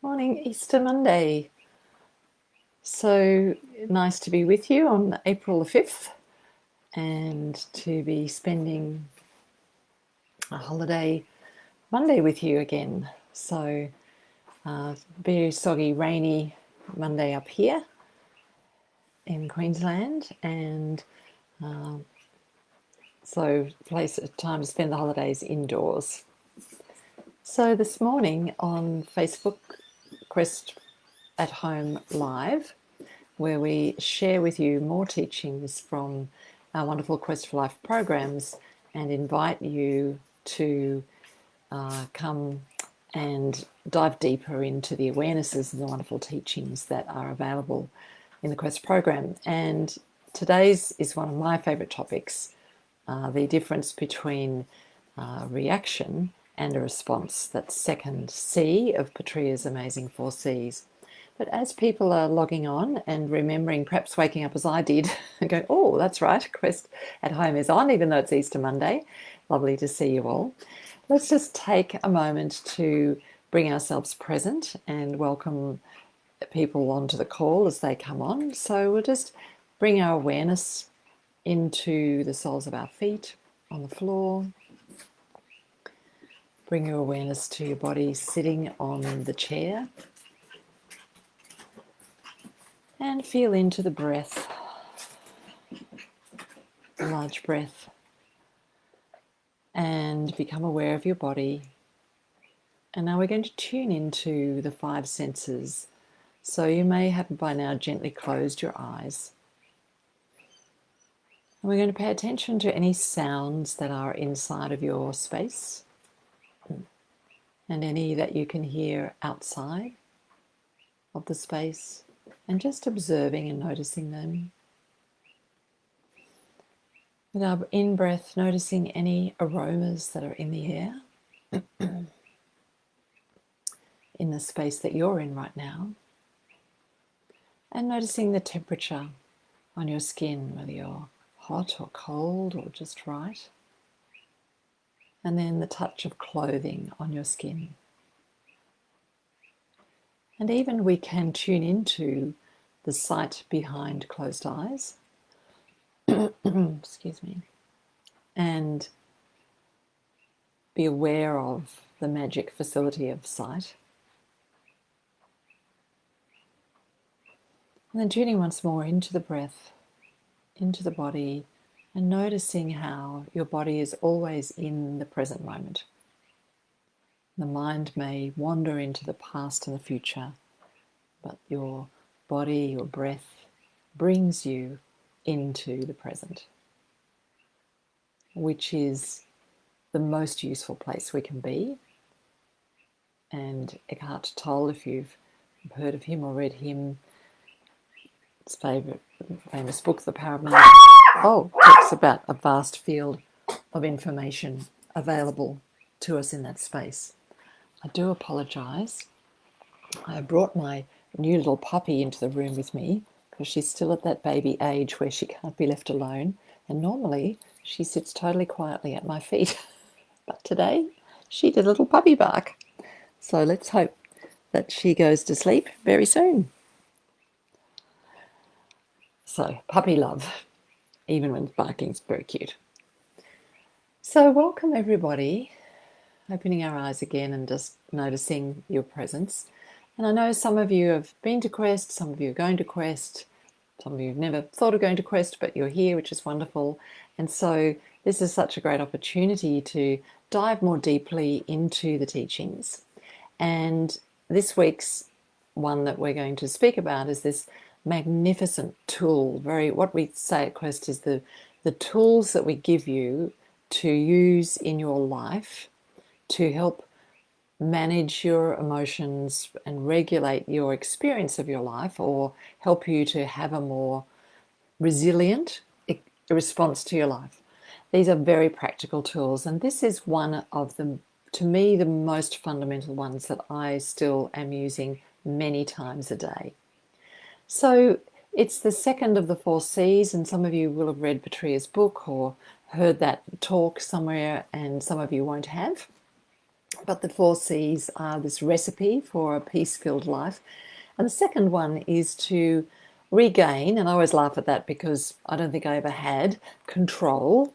Morning, Easter Monday. So nice to be with you on April the 5th and to be spending a holiday Monday with you again. So, very soggy, rainy Monday up here in Queensland, and so time to spend the holidays indoors. So this morning on Facebook, Quest at Home Live, where we share with you more teachings from our wonderful Quest for Life programs and invite you to come and dive deeper into the awarenesses and the wonderful teachings that are available in the Quest program. And today's is one of my favourite topics, the difference between reaction and a response. That second C of Petrea's amazing 4 Cs. But as people are logging on and remembering, perhaps waking up as I did, and going, oh, that's right, Quest at Home is on, even though it's Easter Monday. Lovely to see you all. Let's just take a moment to bring ourselves present and welcome people onto the call as they come on. So we'll just bring our awareness into the soles of our feet on the floor. Bring your awareness to your body sitting on the chair. And feel into the breath, a large breath, and become aware of your body. And now we're going to tune into the 5 senses. So you may have by now gently closed your eyes. And we're going to pay attention to any sounds that are inside of your space and any that you can hear outside of the space, and just observing and noticing them. With our in-breath, noticing any aromas that are in the air, in the space that you're in right now, and noticing the temperature on your skin, whether you're hot or cold or just right, and then the touch of clothing on your skin. And even we can tune into the sight behind closed eyes, excuse me, and be aware of the magic facility of sight. And then tuning once more into the breath, into the body, and noticing how your body is always in the present moment. The mind may wander into the past and the future, but your body, your breath, brings you into the present, which is the most useful place we can be. And Eckhart Tolle, if you've heard of him or read him, his famous book, The Power of Now, talks about a vast field of information available to us in that space. I do apologise. I brought my new little puppy into the room with me because she's still at that baby age where she can't be left alone, and normally she sits totally quietly at my feet. But today she did a little puppy bark. So let's hope that she goes to sleep very soon. So puppy love, even when barking's very cute. So welcome everybody, opening our eyes again and just noticing your presence. And I know some of you have been to Quest, some of you are going to Quest, some of you have never thought of going to Quest, but you're here, which is wonderful. And so this is such a great opportunity to dive more deeply into the teachings. And this week's one that we're going to speak about is this magnificent tool. What we say at Quest is the tools that we give you to use in your life to help manage your emotions and regulate your experience of your life, or help you to have a more resilient response to your life. These are very practical tools, and this is one of them, to me, the most fundamental ones that I still am using many times a day. So it's the second of the 4 Cs, and some of you will have read Petrea's book or heard that talk somewhere, and some of you won't have. But the 4 C's are this recipe for a peace-filled life. And the second one is to regain, and I always laugh at that because I don't think I ever had control,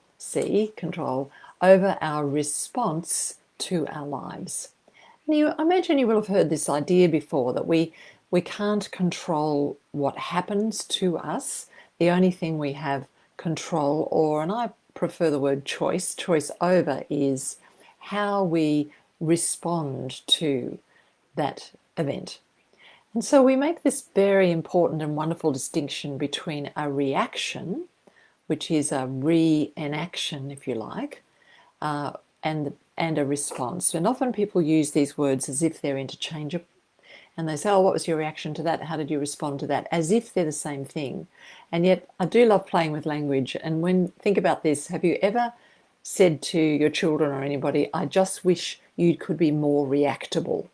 control, over our response to our lives. And I imagine you will have heard this idea before that we can't control what happens to us. The only thing we have control, or, and I prefer the word choice over, is how we respond to that event. And so we make this very important and wonderful distinction between a reaction, which is a re-enaction, if you like, and a response. And often people use these words as if they're interchangeable. And they say, oh, what was your reaction to that? How did you respond to that? As if they're the same thing. And yet I do love playing with language. And think about this, have you ever said to your children or anybody, I just wish you could be more reactable?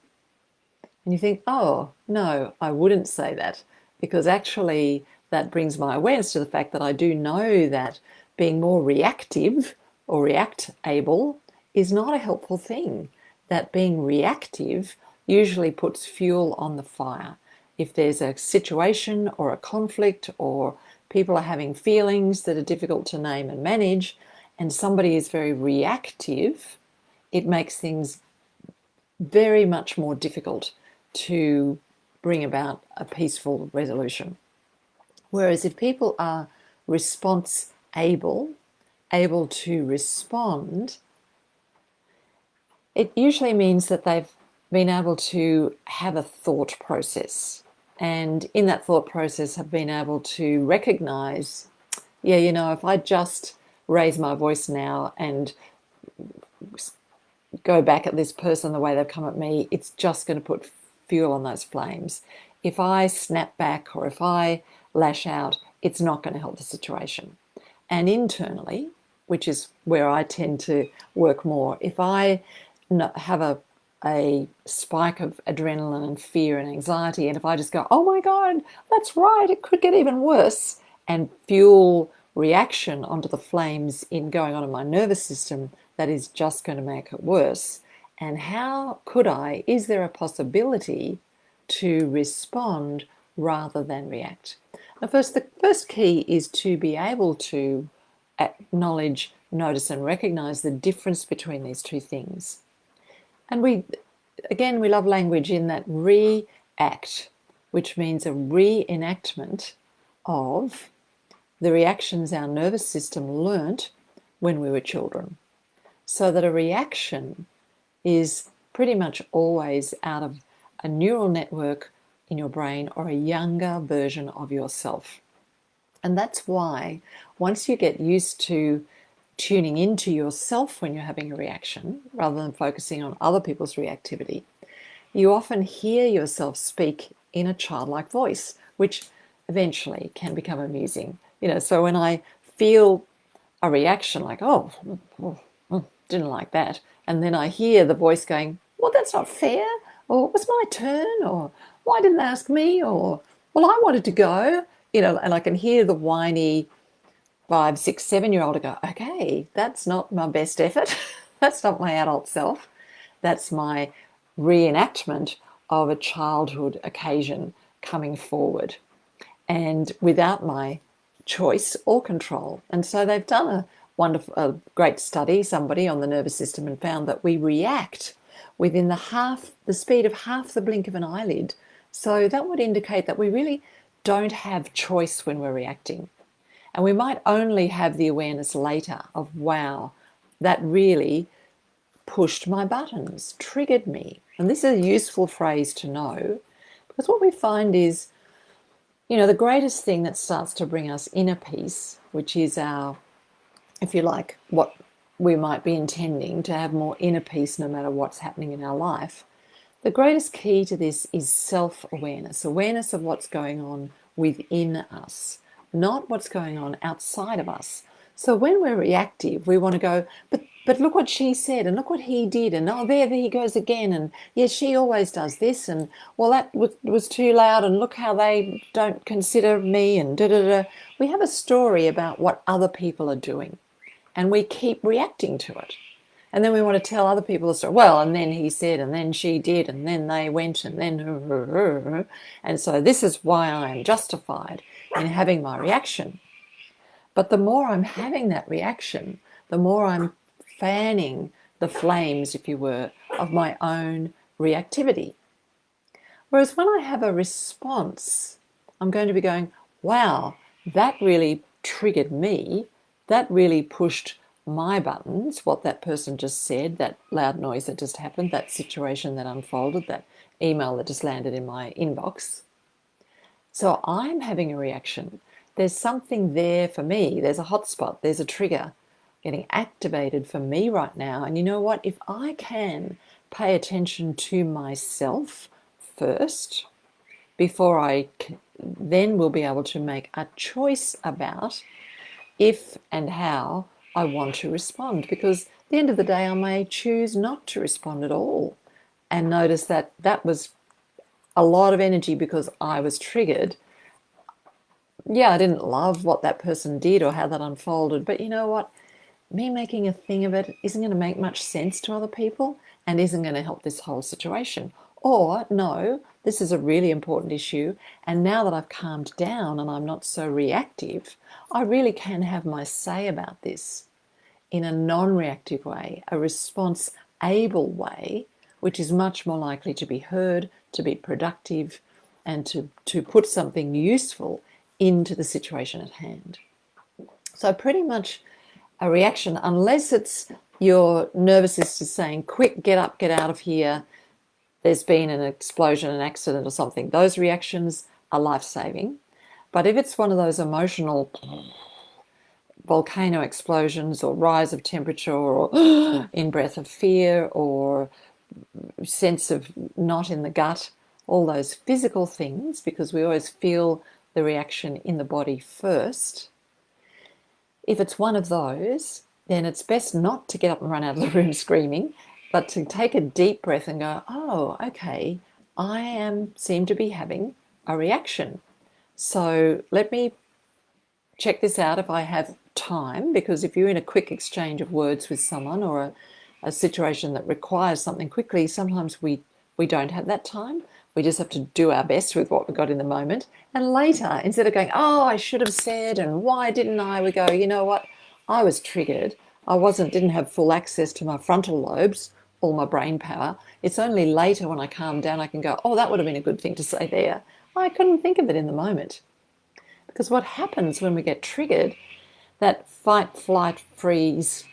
And you think, oh, no, I wouldn't say that, because actually that brings my awareness to the fact that I do know that being more reactive or react-able is not a helpful thing. That being reactive usually puts fuel on the fire. If there's a situation or a conflict, or people are having feelings that are difficult to name and manage, and somebody is very reactive, it makes things very much more difficult to bring about a peaceful resolution. Whereas if people are response able to respond, it usually means that they've been able to have a thought process. And in that thought process have been able to recognize, yeah, if I just raise my voice now and go back at this person the way they've come at me, it's just going to put fuel on those flames. If I snap back or if I lash out, it's not going to help the situation. And internally, which is where I tend to work more, if I have a spike of adrenaline and fear and anxiety, and if I just go, oh my God, that's right, it could get even worse, and fuel reaction onto the flames going on in my nervous system, that is just going to make it worse. And how could is there a possibility to respond rather than react? Now, the first key is to be able to acknowledge, notice, and recognize the difference between these two things. And we love language in that react, which means a reenactment of the reactions our nervous system learnt when we were children. So that a reaction is pretty much always out of a neural network in your brain or a younger version of yourself. And that's why once you get used to tuning into yourself when you're having a reaction, rather than focusing on other people's reactivity, you often hear yourself speak in a childlike voice, which eventually can become amusing. So when I feel a reaction like, oh, didn't like that, and then I hear the voice going, well, that's not fair, or it was my turn, or why didn't they ask me, or well, I wanted to go, and I can hear the whiny 5, 6, 7-year-old go, okay, that's not my best effort. That's not my adult self. That's my reenactment of a childhood occasion coming forward, and without my choice or control. And so they've done a great study, somebody on the nervous system, and found that we react within the speed of half the blink of an eyelid. So that would indicate that we really don't have choice when we're reacting. And we might only have the awareness later of, wow, that really pushed my buttons, triggered me. And this is a useful phrase to know, because what we find is, the greatest thing that starts to bring us inner peace, which is our, if you like, what we might be intending to have more inner peace no matter what's happening in our life. The greatest key to this is self-awareness, awareness of what's going on within us, not what's going on outside of us. So when we're reactive, we want to go, but look what she said, and look what he did, and oh, there he goes again, and yes, she always does this, and well, that was too loud, and look how they don't consider me, and da-da-da. We have a story about what other people are doing, and we keep reacting to it. And then we want to tell other people the story. Well, and then he said, and then she did, and then they went, and then... And so this is why I am justified in having my reaction. But the more I'm having that reaction, the more I'm fanning the flames, if you were, of my own reactivity. Whereas when I have a response, I'm going to be going, wow, that really triggered me. That really pushed my buttons, what that person just said, that loud noise that just happened, that situation that unfolded, that email that just landed in my inbox. So I'm having a reaction. There's something there for me. There's a hotspot. There's a trigger getting activated for me right now. And you know what? If I can pay attention to myself first, before I then will be able to make a choice about if and how I want to respond. Because at the end of the day, I may choose not to respond at all and notice that that was a lot of energy because I was triggered. Yeah, I didn't love what that person did or how that unfolded, but you know what? Me making a thing of it isn't going to make much sense to other people and isn't going to help this whole situation. Or, no, this is a really important issue, and now that I've calmed down and I'm not so reactive, I really can have my say about this in a non-reactive way, a response-able way, which is much more likely to be heard, to be productive, and to put something useful into the situation at hand. So pretty much a reaction, unless it's your nervous system saying, quick, get up, get out of here, there's been an explosion, an accident or something, those reactions are life-saving. But if it's one of those emotional volcano explosions or rise of temperature or in-breath of fear or sense of knot in the gut, all those physical things, because we always feel the reaction in the body first. If it's one of those, then it's best not to get up and run out of the room screaming, but to take a deep breath and go, oh, okay, I seem to be having a reaction. So let me check this out if I have time, because if you're in a quick exchange of words with someone or a situation that requires something quickly, sometimes we don't have that time. We just have to do our best with what we've got in the moment. And later, instead of going, oh, I should have said, and why didn't I? We go, you know what? I was triggered. I didn't have full access to my frontal lobes, all my brain power. It's only later when I calm down, I can go, oh, that would have been a good thing to say there. I couldn't think of it in the moment. Because what happens when we get triggered, that fight, flight, freeze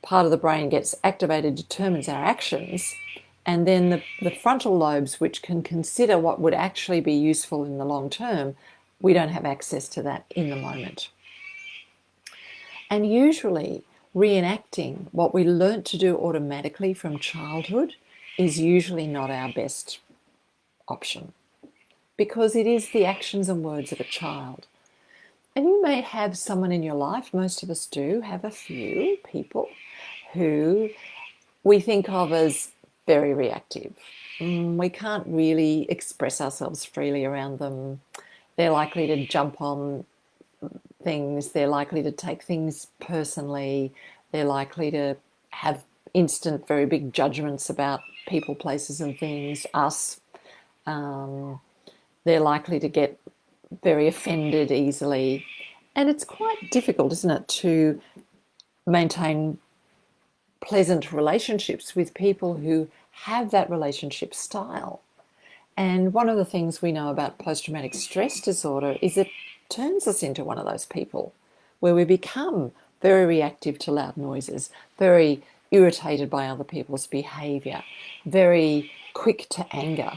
part of the brain gets activated, determines our actions, and then the frontal lobes, which can consider what would actually be useful in the long term, we don't have access to that in the moment. And usually reenacting what we learnt to do automatically from childhood is usually not our best option, because it is the actions and words of a child. And you may have someone in your life, most of us do have a few people who we think of as very reactive. We can't really express ourselves freely around them. They're likely to jump on things. They're likely to take things personally. They're likely to have instant, very big judgments about people, places and things, us. They're likely to get very offended easily. And it's quite difficult, isn't it, to maintain pleasant relationships with people who have that relationship style. And one of the things we know about post-traumatic stress disorder is it turns us into one of those people where we become very reactive to loud noises, very irritated by other people's behaviour, very quick to anger.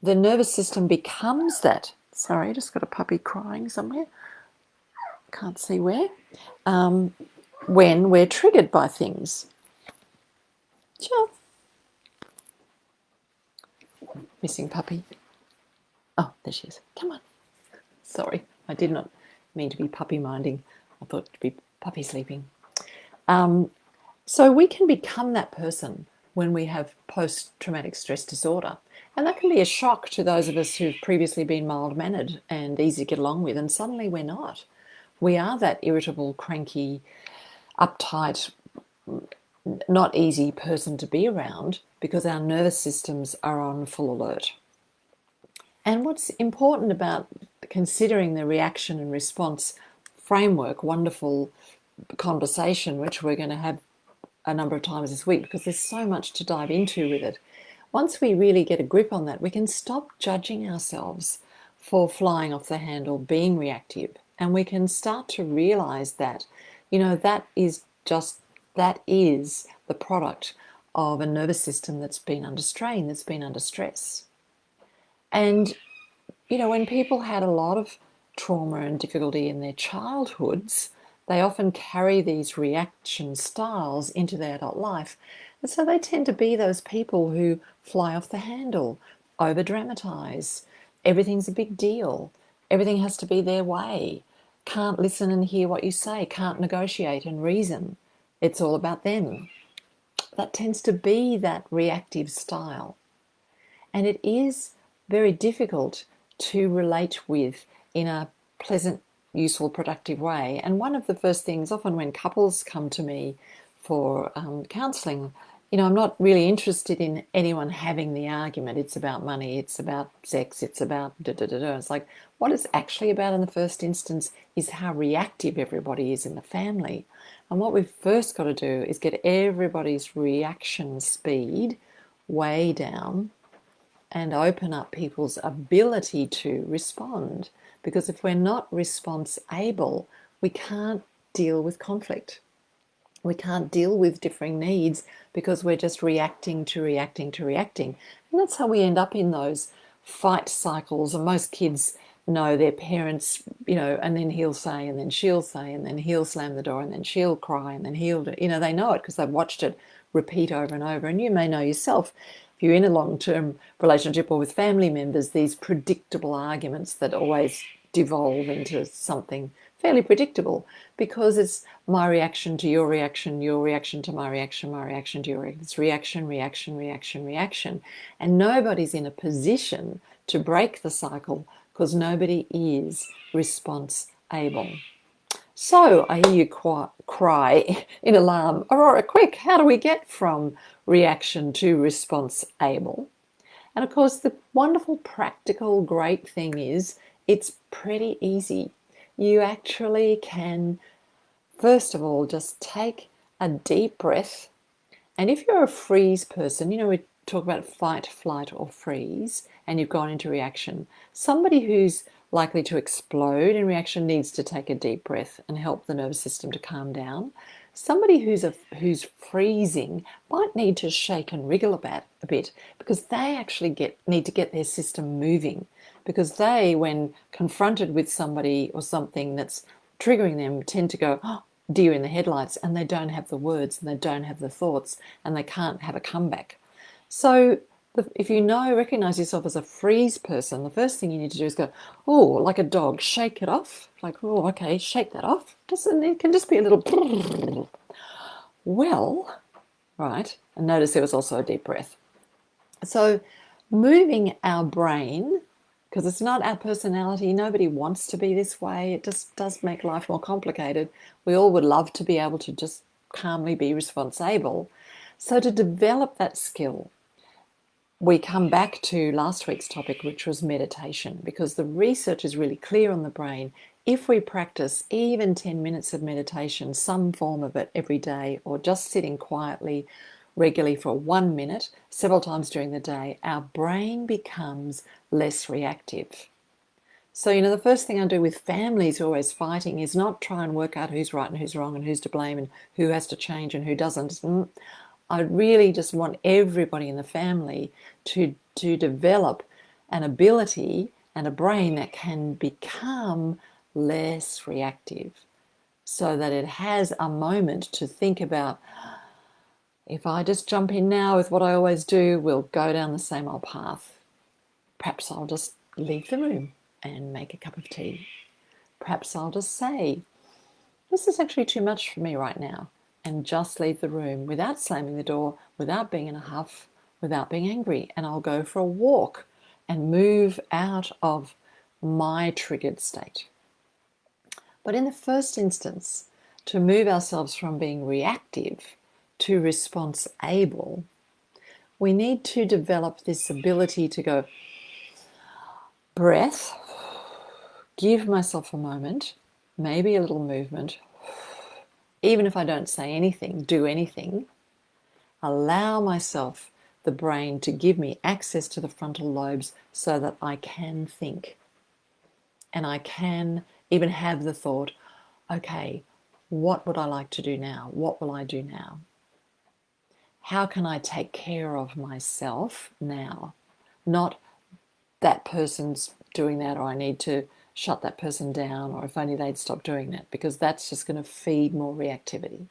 The nervous system becomes that. Sorry, just got a puppy crying somewhere. Can't see where. When we're triggered by things. Sure. Missing puppy. Oh, there she is. Come on. Sorry, I did not mean to be puppy minding. I thought to be puppy sleeping. So we can become that person when we have post-traumatic stress disorder. And that can be a shock to those of us who've previously been mild-mannered and easy to get along with, and suddenly we're not. We are that irritable, cranky, uptight, not easy person to be around because our nervous systems are on full alert. And what's important about considering the reaction and response framework, wonderful conversation, which we're going to have a number of times this week because there's so much to dive into with it. Once we really get a grip on that, we can stop judging ourselves for flying off the handle, being reactive, and we can start to realize that, that is the product of a nervous system that's been under strain, that's been under stress. And, when people had a lot of trauma and difficulty in their childhoods, they often carry these reaction styles into their adult life. And so they tend to be those people who fly off the handle, over dramatize. Everything's a big deal. Everything has to be their way. Can't listen and hear what you say. Can't negotiate and reason. It's all about them. That tends to be that reactive style. And it is very difficult to relate with in a pleasant, useful, productive way. And one of the first things, often when couples come to me for counselling, I'm not really interested in anyone having the argument. It's about money, it's about sex, it's about da-da-da-da. It's like, what it's actually about in the first instance is how reactive everybody is in the family. And what we've first got to do is get everybody's reaction speed way down and open up people's ability to respond. Because if we're not response able, we can't deal with conflict. We can't deal with differing needs because we're just reacting to reacting to reacting. And that's how we end up in those fight cycles. And most kids know their parents, and then he'll say, and then she'll say, and then he'll slam the door, and then she'll cry, and then he'll do, they know it because they've watched it repeat over and over. And you may know yourself, if you're in a long-term relationship or with family members, these predictable arguments that always devolve into something fairly predictable because it's my reaction to your reaction to my reaction to your reaction. It's reaction, reaction, reaction, reaction. And nobody's in a position to break the cycle because nobody is response able. So I hear you cry in alarm. Aurora, quick, how do we get from reaction to response able? And of course, the wonderful, practical, great thing is it's pretty easy. You actually can, first of all, just take a deep breath. And if you're a freeze person, we talk about fight, flight, or freeze, and you've gone into reaction. Somebody who's likely to explode in reaction needs to take a deep breath and help the nervous system to calm down. Somebody who's freezing might need to shake and wriggle a bit because they actually need to get their system moving, because they, when confronted with somebody or something that's triggering them, tend to go, oh, deer in the headlights, and they don't have the words and they don't have the thoughts and they can't have a comeback. So if you recognize yourself as a freeze person, the first thing you need to do is go, oh, like a dog, shake it off. Like, oh, okay, shake that off. It can just be a little, well, right. And notice there was also a deep breath. So moving our brain, because it's not our personality, nobody wants to be this way. It just does make life more complicated. We all would love to be able to just calmly be response able. So to develop that skill, we come back to last week's topic, which was meditation, because the research is really clear on the brain. If we practice even 10 minutes of meditation, some form of it every day, or just sitting quietly regularly for 1 minute, several times during the day, our brain becomes less reactive. So, the first thing I do with families who are always fighting is not try and work out who's right and who's wrong and who's to blame and who has to change and who doesn't. I really just want everybody in the family to develop an ability and a brain that can become less reactive, so that it has a moment to think about, if I just jump in now with what I always do, we'll go down the same old path. Perhaps I'll just leave the room and make a cup of tea. Perhaps I'll just say, this is actually too much for me right now, and just leave the room without slamming the door, without being in a huff, without being angry. And I'll go for a walk and move out of my triggered state. But in the first instance, to move ourselves from being reactive to response able, we need to develop this ability to go, breath, give myself a moment, maybe a little movement, even if I don't say anything, do anything, allow myself, the brain, to give me access to the frontal lobes so that I can think. And I can even have the thought, okay, what would I like to do now? What will I do now? How can I take care of myself now? Not that person's doing that, or I need to shut that person down, or if only they'd stop doing that, because that's just going to feed more reactivity.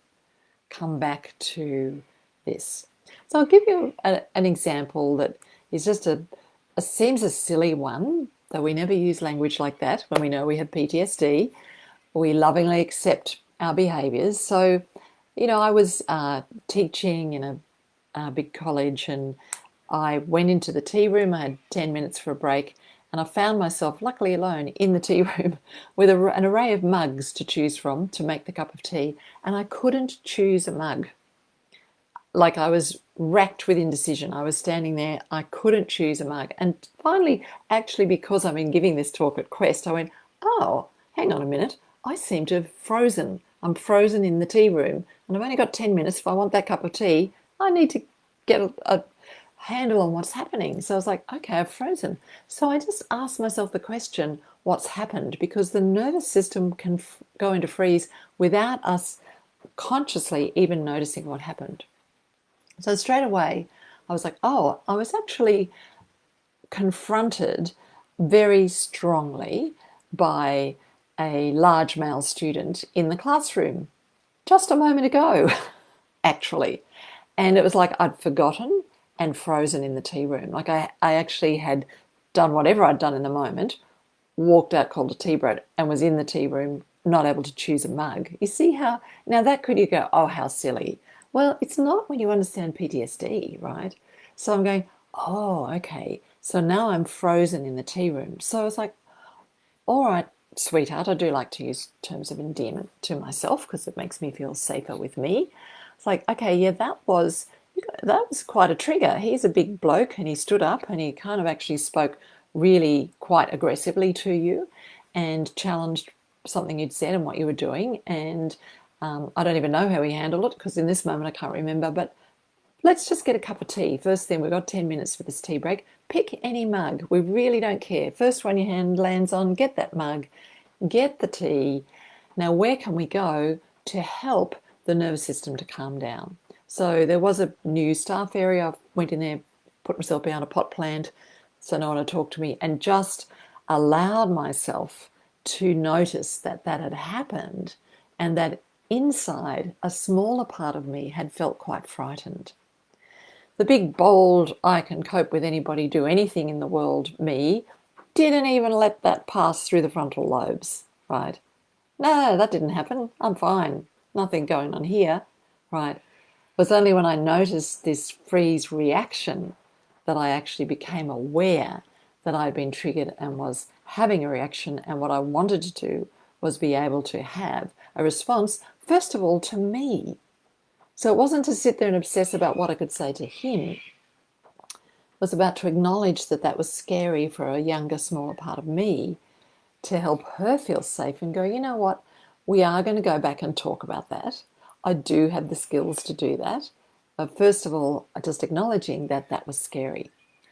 Come back to this. So I'll give you an example that is just seems a silly one, though we never use language like that when we know we have PTSD. We lovingly accept our behaviours. So, I was teaching in a big college, and I went into the tea room. I had 10 minutes for a break, and I found myself, luckily alone, in the tea room with an array of mugs to choose from to make the cup of tea, and I couldn't choose a mug. Like, I was racked with indecision. I was standing there, I couldn't choose a mug. And finally, actually, because I've been giving this talk at Quest, I went, oh, hang on a minute. I seem to have frozen. I'm frozen in the tea room, and I've only got 10 minutes. If I want that cup of tea, I need to get a handle on what's happening. So I was like, okay, I've frozen. So I just asked myself the question, what's happened? Because the nervous system can go into freeze without us consciously even noticing what happened. So straight away, I was like, oh, I was actually confronted very strongly by a large male student in the classroom just a moment ago, actually. And it was like I'd forgotten and frozen in the tea room. Like I actually had done whatever I'd done in the moment, walked out, called a tea break, and was in the tea room, not able to choose a mug. You see how, now that could, you go, oh, how silly. Well, it's not when you understand PTSD, right? So I'm going, oh, okay. So now I'm frozen in the tea room. So I was like, all right, sweetheart, I do like to use terms of endearment to myself because it makes me feel safer with me. It's like, okay, yeah, that was quite a trigger. He's a big bloke, and he stood up and he kind of actually spoke really quite aggressively to you and challenged something you'd said and what you were doing. And I don't even know how he handled it, because in this moment I can't remember, but let's just get a cup of tea. First thing, we've got 10 minutes for this tea break. Pick any mug. We really don't care. First one your hand lands on, get that mug, get the tea. Now, where can we go to help the nervous system to calm down? So there was a new staff area. I went in there, put myself behind a pot plant so no one would talk to me, and just allowed myself to notice that that had happened, and that inside a smaller part of me had felt quite frightened. The big, bold, I can cope with anybody, do anything in the world me didn't even let that pass through the frontal lobes, right? No, that didn't happen. I'm fine. Nothing going on here, right? It was only when I noticed this freeze reaction that I actually became aware that I'd been triggered and was having a reaction, and what I wanted to do was be able to have a response, first of all, to me. So it wasn't to sit there and obsess about what I could say to him. It was about to acknowledge that that was scary for a younger, smaller part of me, to help her feel safe and go, you know what, we are going to go back and talk about that. I do have the skills to do that. But first of all, just acknowledging that that was scary.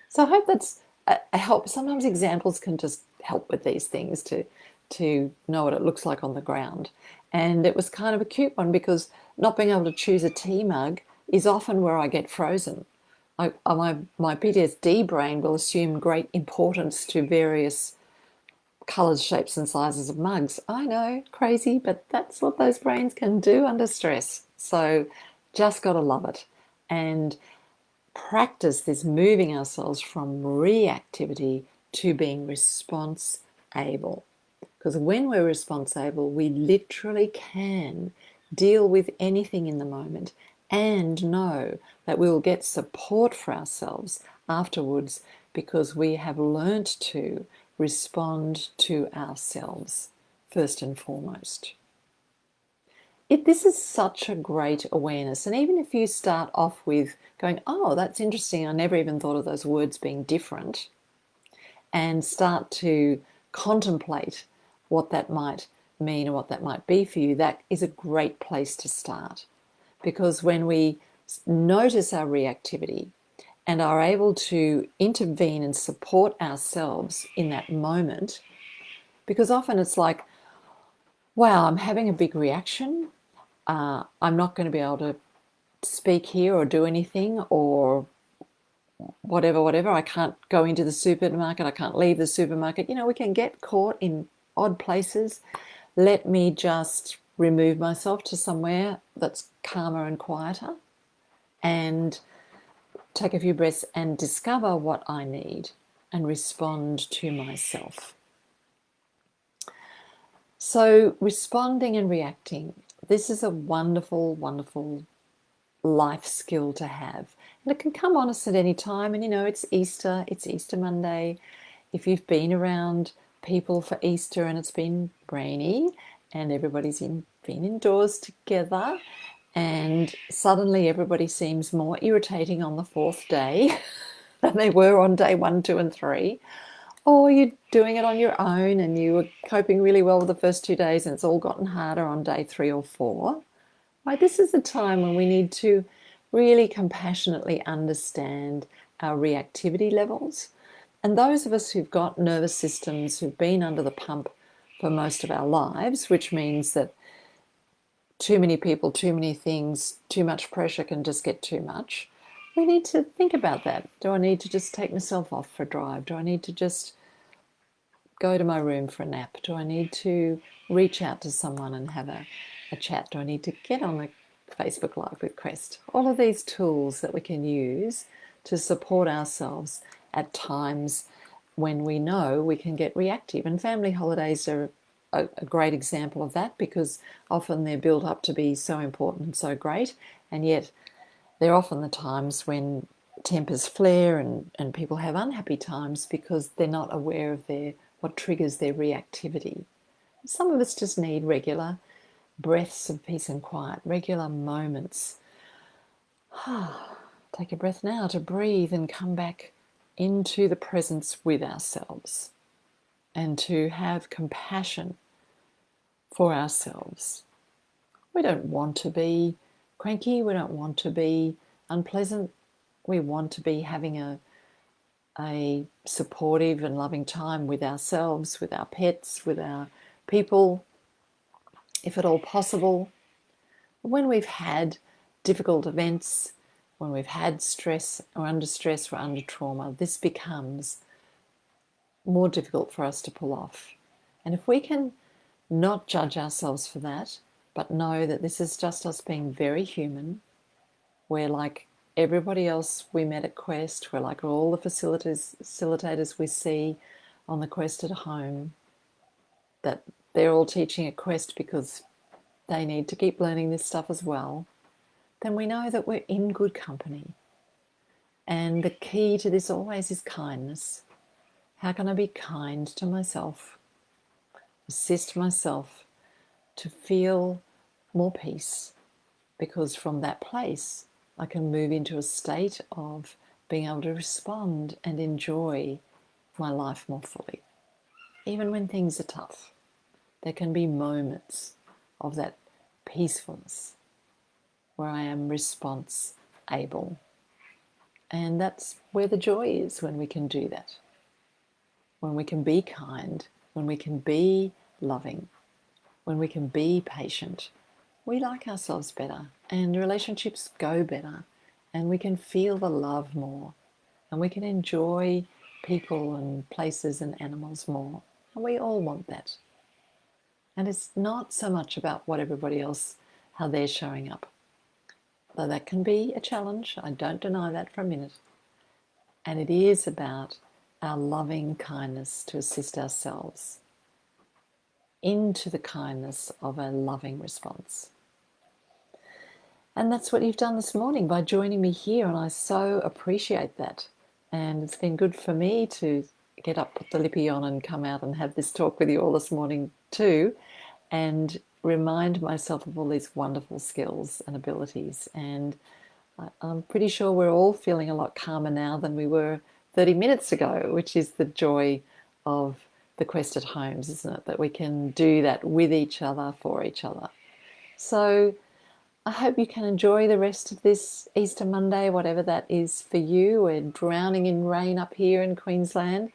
So I hope that's a help. Sometimes examples can just help with these things to know what it looks like on the ground. And it was kind of a cute one, because not being able to choose a tea mug is often where I get frozen. My PTSD brain will assume great importance to various colours, shapes and sizes of mugs. I know, crazy, but that's what those brains can do under stress. So just got to love it and practice this, moving ourselves from reactivity to being response able. Because when we're response able, we literally can deal with anything in the moment and know that we will get support for ourselves afterwards, because we have learnt to respond to ourselves first and foremost. this is such a great awareness. And even if you start off with going, oh, that's interesting, I never even thought of those words being different, and start to contemplate what that might mean or what that might be for you, that is a great place to start. Because when we notice our reactivity and are able to intervene and support ourselves in that moment, because often it's like, wow, I'm having a big reaction. I'm not going to be able to speak here or do anything or whatever. I can't go into the supermarket. I can't leave the supermarket. We can get caught in odd places. Let me just remove myself to somewhere that's calmer and quieter and take a few breaths and discover what I need and respond to myself. So responding and reacting, this is a wonderful, wonderful life skill to have. And it can come on us at any time. And it's Easter Monday. If you've been around people for Easter and it's been rainy and everybody's been indoors together, and suddenly everybody seems more irritating on the fourth day than they were on day 1, 2, and 3. Or you're doing it on your own and you were coping really well with the first 2 days and it's all gotten harder on day 3 or 4. Right, this is the time when we need to really compassionately understand our reactivity levels. And those of us who've got nervous systems, who've been under the pump for most of our lives, which means that too many people, too many things, too much pressure can just get too much. We need to think about that. Do I need to just take myself off for a drive? Do I need to just go to my room for a nap? Do I need to reach out to someone and have a chat? Do I need to get on a Facebook Live with Crest? All of these tools that we can use to support ourselves at times when we know we can get reactive. And family holidays are a great example of that, because often they're built up to be so important and so great, and yet they're often the times when tempers flare and people have unhappy times because they're not aware of what triggers their reactivity. Some of us just need regular breaths of peace and quiet, regular moments. Take a breath now to breathe and come back into the presence with ourselves and to have compassion for ourselves. We don't want to be cranky. We don't want to be unpleasant. We want to be having a supportive and loving time with ourselves, with our pets, with our people, if at all possible. When we've had difficult events, when we've had stress or under trauma, this becomes more difficult for us to pull off. And if we can not judge ourselves for that, but know that this is just us being very human, we're like everybody else we met at Quest, we're like all the facilitators we see on the Quest at home, that they're all teaching at Quest because they need to keep learning this stuff as well, then we know that we're in good company. And the key to this always is kindness. How can I be kind to myself? Assist myself to feel more peace, because from that place I can move into a state of being able to respond and enjoy my life more fully. Even when things are tough, there can be moments of that peacefulness where I am response able. And that's where the joy is, when we can do that. When we can be kind, when we can be loving, when we can be patient, we like ourselves better and relationships go better, and we can feel the love more, and we can enjoy people and places and animals more. And we all want that. And it's not so much about what everybody else, how they're showing up. Though that can be a challenge, I don't deny that for a minute. And it is about our loving kindness to assist ourselves into the kindness of a loving response. And that's what you've done this morning by joining me here, and I so appreciate that. And it's been good for me to get up, put the lippy on and come out and have this talk with you all this morning too. And remind myself of all these wonderful skills and abilities. And I'm pretty sure we're all feeling a lot calmer now than we were 30 minutes ago, which is the joy of the quest at homes, isn't it? That we can do that with each other, for each other. So I hope you can enjoy the rest of this Easter Monday, whatever that is for you. We're drowning in rain up here in Queensland,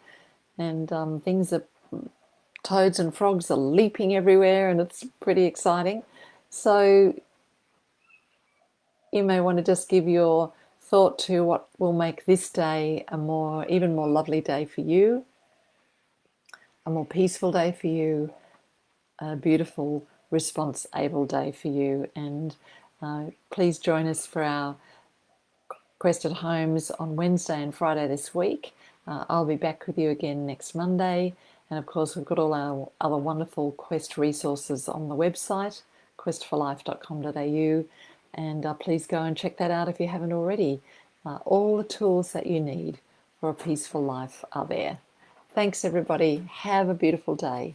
and toads and frogs are leaping everywhere, and it's pretty exciting. So you may want to just give your thought to what will make this day even more lovely day for you, a more peaceful day for you, a beautiful response able day for you. And please join us for our Quest at Homes on Wednesday and Friday this week. I'll be back with you again next Monday. And of course, we've got all our other wonderful Quest resources on the website, questforlife.com.au. And please go and check that out if you haven't already. All the tools that you need for a peaceful life are there. Thanks, everybody. Have a beautiful day.